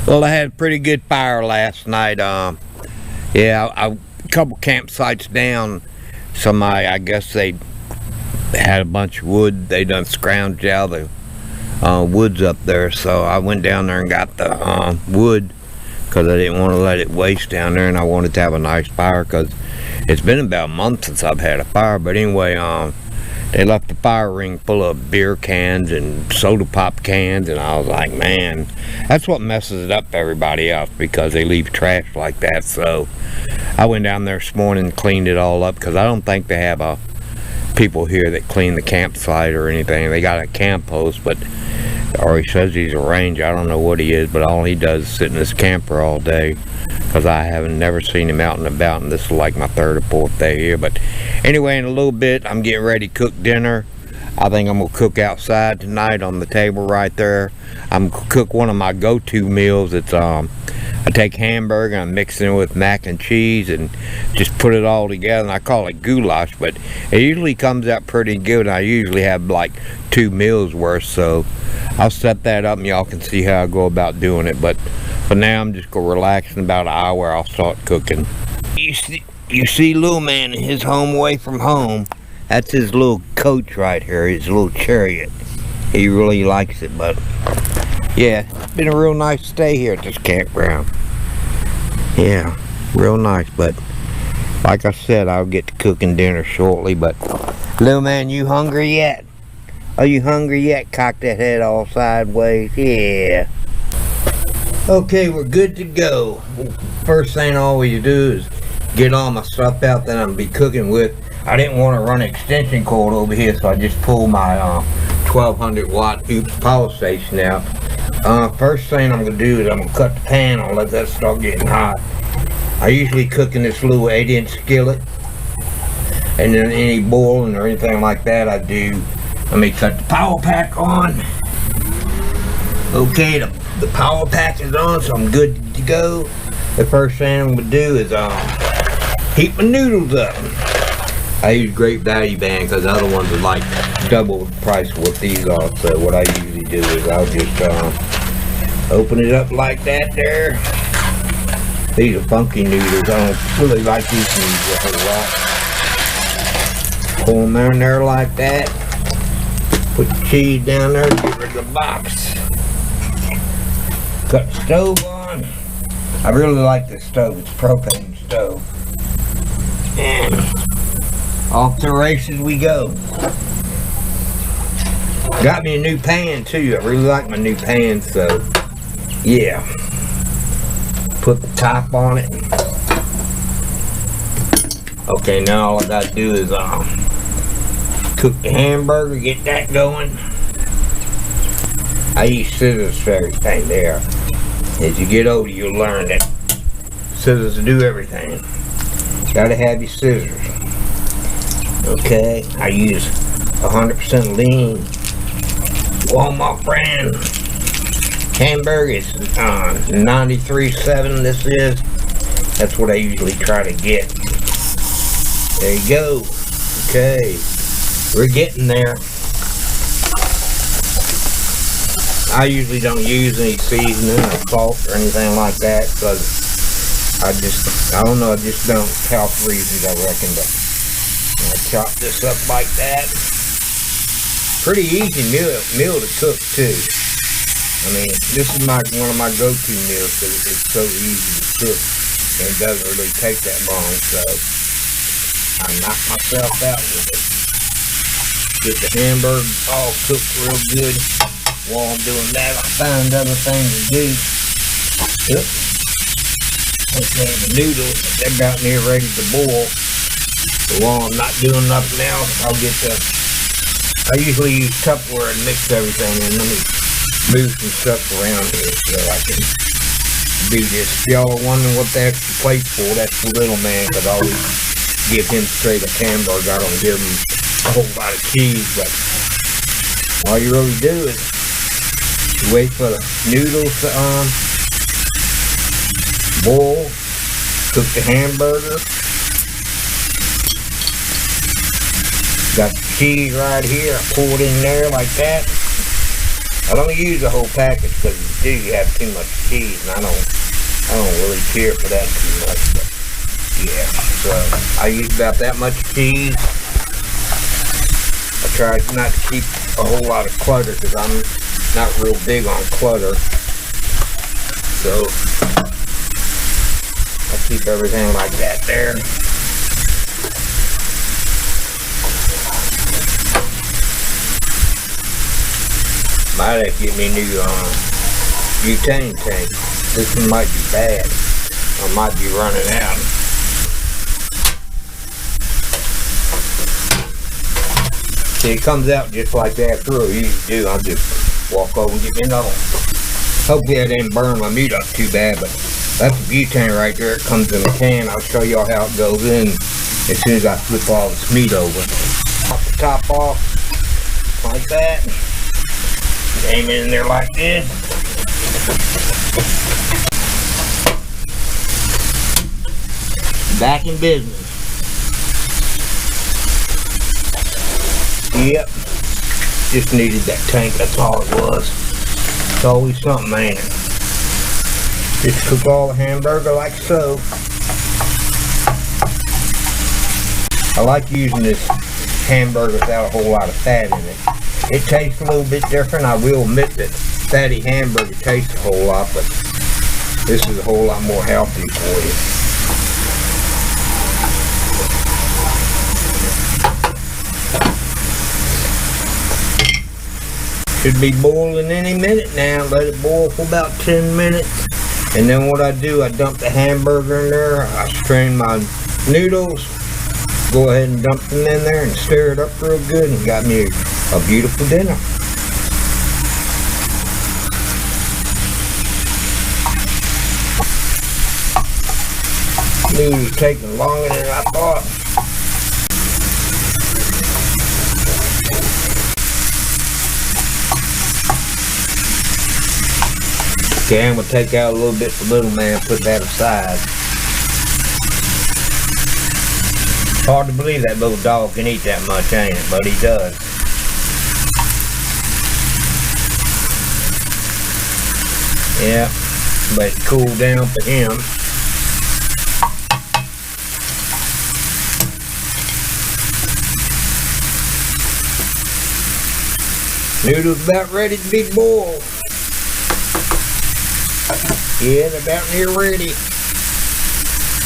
Well, I had a pretty good fire last night. Yeah, a couple campsites down. Somebody, I guess they had a bunch of wood. They done scrounged out the woods up there. So I went down there and got the wood because I didn't want to let it waste down there, and I wanted to have a nice fire because it's been about a month since I've had a fire. But anyway, they left the fire ring full of beer cans and soda pop cans, and I was like, man, that's what messes it up for everybody else, because they leave trash like that. So I went down there this morning and cleaned it all up, because I don't think they have people here that clean the campsite or anything. They got a camp host, or he says he's a ranger. I don't know what he is, but all he does is sit in his camper all day, because I haven't never seen him out and about, and this is like my third or fourth day here. But anyway, in a little bit I'm getting ready to cook dinner. I think I'm gonna cook outside tonight on the table right there. I'm gonna cook one of my go-to meals. It's I take hamburger and I mix it with mac and cheese and just put it all together, and I call it goulash, but it usually comes out pretty good. I usually have like 2 meals worth, so I'll set that up and y'all can see how I go about doing it. But for now, I'm just gonna relax. In about an hour I'll start cooking. You see little man in his home away from home. That's his little coach right here, his little chariot. He really likes it. But yeah, it's been a real nice stay here at this campground. Yeah, real nice. But like I said, I'll get to cooking dinner shortly. But little man, you hungry yet? Are you hungry yet? Cock that head all sideways. Yeah. Okay, we're good to go. First thing I always do is get all my stuff out that I'm gonna be cooking with. I didn't want to run an extension cord over here, so I just pulled my 1200 watt OOPS power station out. First thing I'm gonna do is I'm gonna cut the pan and let that start getting hot. I usually cook in this little 8-inch skillet, and then any boiling or anything like that I do. Let me cut the power pack on. Okay, the power pack is on, so I'm good to go. The first thing I'm gonna do is heat my noodles up. I use Great Value Band because the other ones are like double the price of what these are. So what I usually do is I'll just open it up like that there. These are funky noodles. I don't really like these noodles a whole lot. Pull them in there like that. Put the cheese down there, get rid of the box. Cut the stove on. I really like this stove, it's a propane stove. And off to the races we go. Got me a new pan too. I really like my new pan, so yeah. Put the top on it. Okay, now all I gotta do is cook the hamburger, get that going. I use scissors for everything there. As you get older, you'll learn that scissors do everything. Gotta have your scissors. Okay, I use 100% lean Walmart brand hamburger. It's 93.7 this is. That's what I usually try to get. There you go. Okay, we're getting there. I usually don't use any seasoning or salt or anything like that, because I don't know, I just don't. Health reasons, I reckon. But I chop this up like that. Pretty easy meal to cook too. I mean, this is one of my go-to meals because it's so easy to cook and it doesn't really take that long. So I knock myself out with it. Get the hamburger all cooked real good. While I'm doing that, I find other things to do. Yep. Okay, the noodles, they're about near ready to boil. So while I'm not doing nothing else, I usually use Tupperware and mix everything in. Let me move some stuff around here so I can do this. If y'all are wondering what the extra plate's for, that's the little man, because I always give him straight up hamburger. I don't give him a whole lot of cheese, but all you really do is you wait for the noodles to boil, cook the hamburger. Got the cheese right here. I pour it in there like that. I don't use the whole package because you have too much cheese, and I don't really care for that too much. But yeah, so I use about that much cheese. I try not to keep a whole lot of clutter because I'm not real big on clutter. So I keep everything like that there. Might have to get me a new butane tank. This one might be bad. I might be running out. See, it comes out just like that. Real easy to do. I'll just walk over and get me another one. Hopefully I didn't burn my meat up too bad, but that's the butane right there. It comes in a can. I'll show y'all how it goes in as soon as I flip all this meat over. Pop the top off like that. Aim it in there like this. Back in business. Yep. Just needed that tank, that's all it was. It's always something, ain't it? Just cook all the hamburger like so. I like using this hamburger without a whole lot of fat in it. It tastes a little bit different. I will admit that fatty hamburger tastes a whole lot, but this is a whole lot more healthy for you. Should be boiling any minute now. Let it boil for about 10 minutes. And then what I do, I dump the hamburger in there. I strain my noodles. Go ahead and dump them in there and stir it up real good, and got me a beautiful dinner. Noodles taking longer than I thought. Okay, I'm going to take out a little bit for little man, put that aside. Hard to believe that little dog can eat that much, ain't it? But he does. Yeah, but it cooled down for him. Noodles about ready to be boiled. Yeah, they're about near ready.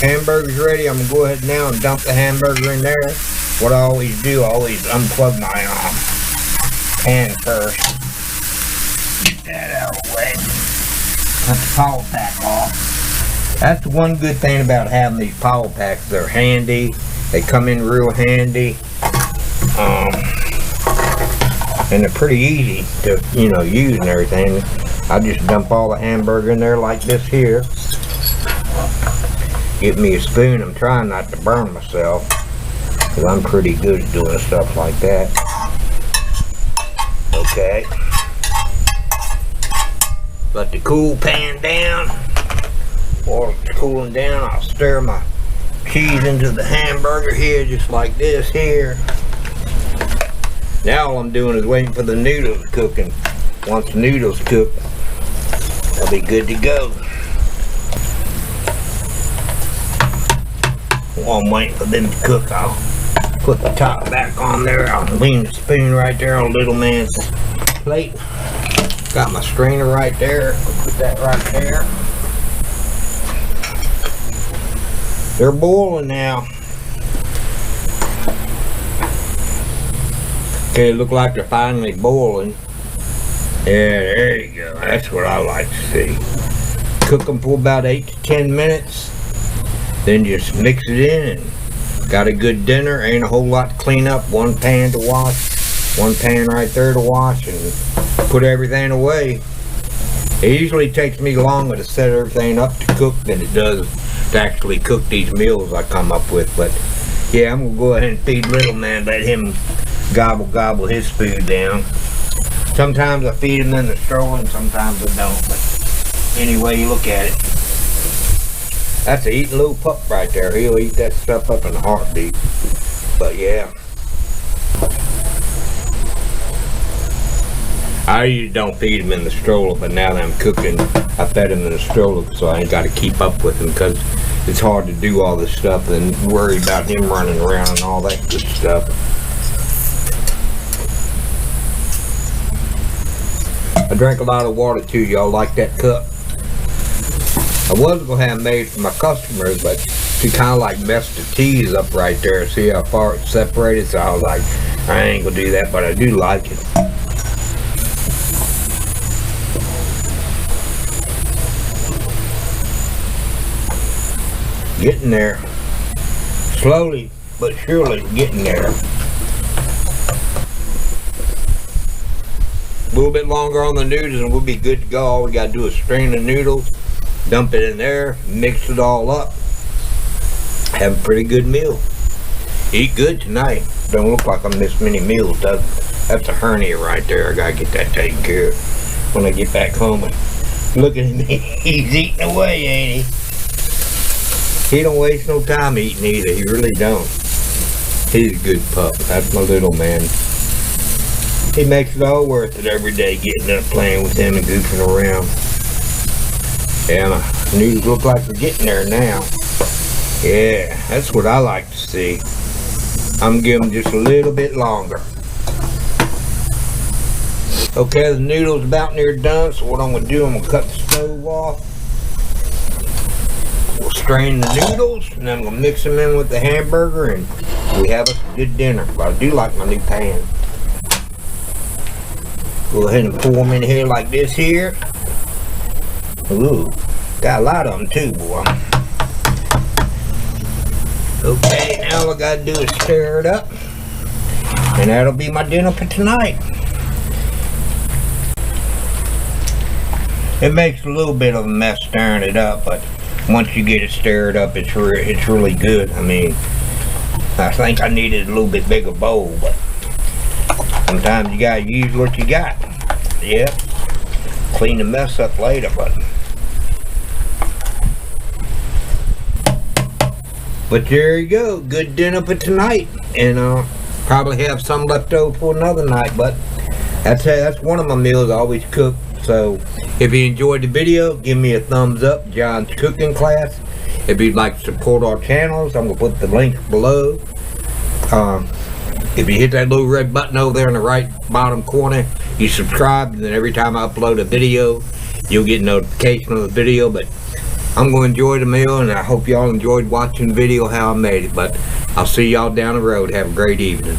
Hamburger's ready. I'm going to go ahead now and dump the hamburger in there. What I always do, I always unplug my pan first. Get that out of the way. Cut the power pack off. That's the one good thing about having these power packs. They're handy. They come in real handy. And they're pretty easy to, use and everything. I just dump all the hamburger in there like this here. Get me a spoon. I'm trying not to burn myself, because I'm pretty good at doing stuff like that. Okay. Let the cool pan down. While it's cooling down, I'll stir my cheese into the hamburger here, just like this here. Now all I'm doing is waiting for the noodles cooking. Once the noodles cook, I'll be good to go. While I'm waiting for them to cook, I'll put the top back on there. I'll lean the spoon right there on little man's plate. Got my strainer right there. I'll put that right there. They're boiling now. Okay, it looks like they're finally boiling. Yeah, there you go. That's what I like to see. Cook them for about 8 to 10 minutes. Then just mix it in and got a good dinner. Ain't a whole lot to clean up. One pan to wash. One pan right there to wash, and put everything away. It usually takes me longer to set everything up to cook than it does to actually cook these meals I come up with. But yeah, I'm going to go ahead and feed little man. Let him gobble his food down. Sometimes I feed him in the stroller and sometimes I don't, but any way you look at it. That's an eating little pup right there. He'll eat that stuff up in a heartbeat. But yeah, I usually don't feed him in the stroller, but now that I'm cooking, I fed him in the stroller, so I ain't got to keep up with him because it's hard to do all this stuff and worry about him running around and all that good stuff. I drank a lot of water too. Y'all like that cup? I was gonna have made for my customers, but she kind of like messed the teas up right there. See how far it's separated? So I was like, I ain't gonna do that, but I do like it. Getting there. Slowly but surely getting there. A little bit longer on the noodles and we'll be good to go. All we gotta do is strain the noodles, dump it in there, mix it all up. Have a pretty good meal. Eat good tonight. Don't look like I missed many meals, does it? That's a hernia right there. I gotta get that taken care of when I get back home. And look at him. He's eating away, ain't he? He don't waste no time eating either. He really don't. He's a good pup. That's my little man. He makes it all worth it every day, getting up playing with him and goofing around. Yeah, my noodles look like they're getting there now. Yeah, that's what I like to see. I'm giving them just a little bit longer. Okay, the noodles about near done, so what I'm going to do, I'm going to cut the stove off. We'll strain the noodles, and then I'm going to mix them in with the hamburger, and we have a good dinner. But I do like my new pan. Go ahead and pour them in here like this here. Ooh, got a lot of them too, boy. Okay, now all I gotta do is stir it up, and that'll be my dinner for tonight. It makes a little bit of a mess stirring it up, but once you get it stirred up, it's really good. I mean, I think I needed a little bit bigger bowl, but sometimes you gotta use what you got. Yeah, clean the mess up later, but there you go. Good dinner for tonight, and probably have some left over for another night. But that's one of my meals I always cook. So if you enjoyed the video, give me a thumbs up. John's Cooking Class. If you'd like to support our channels, I'm gonna put the link below. If you hit that little red button over there in the right bottom corner, you subscribe, and then every time I upload a video, you'll get notification of the video. But I'm going to enjoy the meal, and I hope y'all enjoyed watching the video how I made it. But I'll see y'all down the road. Have a great evening.